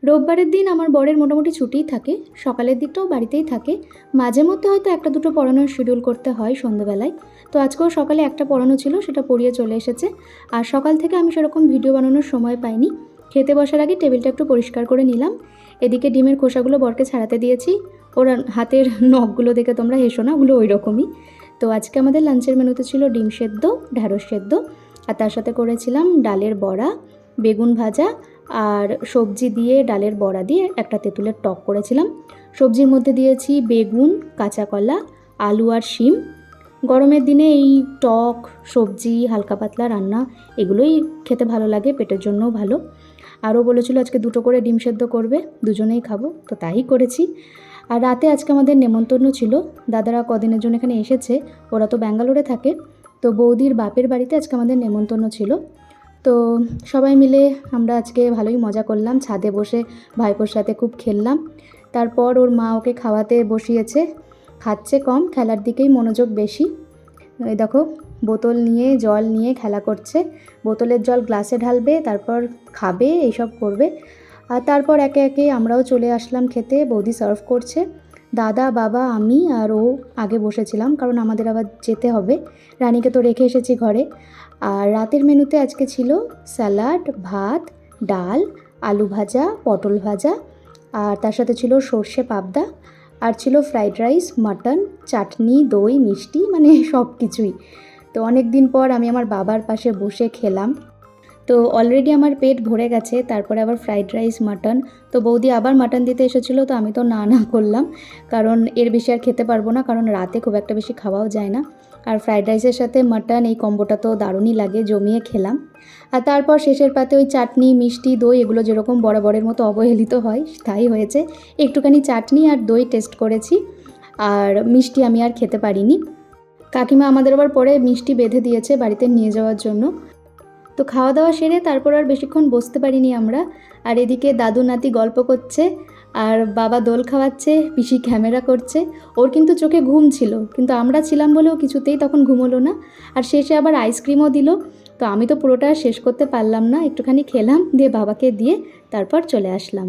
রোববারের দিন আমার বরের মোটামুটি ছুটিই থাকে, সকালের দিকটাও বাড়িতেই থাকে। মাঝে মধ্যে হয়তো একটা দুটো পড়ানোর শিডিউল করতে হয় সন্ধ্যেবেলায়। তো আজকেও সকালে একটা পড়ানো ছিল, সেটা পড়িয়ে চলে এসেছে। আর সকাল থেকে আমি সেরকম ভিডিও বানানোর সময় পাইনি। খেতে বসার আগে টেবিলটা একটু পরিষ্কার করে নিলাম। এদিকে ডিমের খোসাগুলো বরকে ছাড়াতে দিয়েছি। ওর হাতের নখগুলো দেখে তোমরা হেসো না, ওগুলো ওই রকমই। তো আজকে আমাদের লাঞ্চের মেনুতে ছিল ডিম সেদ্ধ, ঢ্যাঁড়স সেদ্ধ, আর তার সাথে করেছিলাম ডালের বড়া, বেগুন ভাজা, আর সবজি দিয়ে ডালের বড়া দিয়ে একটা তেঁতুলের টক করেছিলাম। সবজির মধ্যে দিয়েছি বেগুন, কাঁচা কলা, আলু আর শিম। গরমের দিনে এই টক সবজি হালকা পাতলা রান্না এগুলোই খেতে ভালো লাগে, পেটের জন্যও ভালো। আরও বলেছিল আজকে 2টো করে ডিম সেদ্ধ করবে, দুজনেই খাবো, তো তাই করেছি। আর রাতে আজকে আমাদের নেমন্তন্ন ছিল। দাদারা কদিনের জন্য এখানে এসেছে, ওরা তো ব্যাঙ্গালোরে থাকে। তো বৌদির বাপের বাড়িতে আজকে আমাদের নেমন্তন্ন ছিল। তো সবাই মিলে আমরা আজকে ভালোই মজা করলাম, ছাদে বসে ভাইপোর সাথে খুব খেললাম। তারপর ওর মা ওকে খাওয়াতে বসিয়েছে, খাচ্ছে কম, খেলার দিকেই মনোযোগ বেশি। এই দেখো বোতল নিয়ে জল নিয়ে খেলা করছে, বোতলের জল গ্লাসে ঢালবে, তারপর খাবে, এইসব করবে। আর তারপর একে একে আমরাও চলে আসলাম খেতে, বৌদি সার্ভ করছে। দাদা, বাবা, আমি আর ও আগে বসেছিলাম, কারণ আমাদের আবার যেতে হবে, রানীকে তো রেখে এসেছি ঘরে। আর রাতের মেনুতে আজকে ছিল স্যালাড, ভাত, ডাল, আলু ভাজা, পটল ভাজা, আর তার সাথে ছিল সর্ষে পাবদা, আর ছিল ফ্রাইড রাইস, মাটন, চাটনি, দই, মিষ্টি, মানে সব কিছুই। তো অনেক দিন পর আমি আমার বাবার পাশে বসে খেলাম। তো অলরেডি আমার পেট ভরে গেছে, তারপরে আবার ফ্রাইড রাইস, মাটন। তো বৌদি আবার মাটন দিতে এসেছিলো, তো আমি তো না করলাম, কারণ এর বেশি আর খেতে পারবো না, কারণ রাতে খুব একটা বেশি খাওয়াও যায় না। আর ফ্রাইড রাইসের সাথে মাটন, এই কম্বোটা তো দারুণই লাগে, জমিয়ে খেলাম। আর তারপর শেষের পাতে ওই চাটনি, মিষ্টি, দই এগুলো যেরকম বরাবরের মতো অবহেলিত হয় তাই হয়েছে। একটুখানি চাটনি আর দই টেস্ট করেছি, আর মিষ্টি আমি আর খেতে পারিনি। কাকিমা আমাদের আবার পরে মিষ্টি বেঁধে দিয়েছে বাড়িতে নিয়ে যাওয়ার জন্য। তো খাওয়া দাওয়া সেরে তারপর আর বেশিক্ষণ বসতে পারিনি আমরা। আর এদিকে দাদু নাতি গল্প করছে, আর বাবা দোল খাওয়াচ্ছে, পিসি ক্যামেরা করছে। ওর কিন্তু চোখে ঘুম ছিল, কিন্তু আমরা ছিলাম বলেও কিছুতেই তখন ঘুম হলো না। আর শেষে আবার আইসক্রিমও দিল। তো আমি তো পুরোটা শেষ করতে পারলাম না, একটুখানি খেলাম, দিয়ে বাবাকে দিয়ে তারপর চলে আসলাম।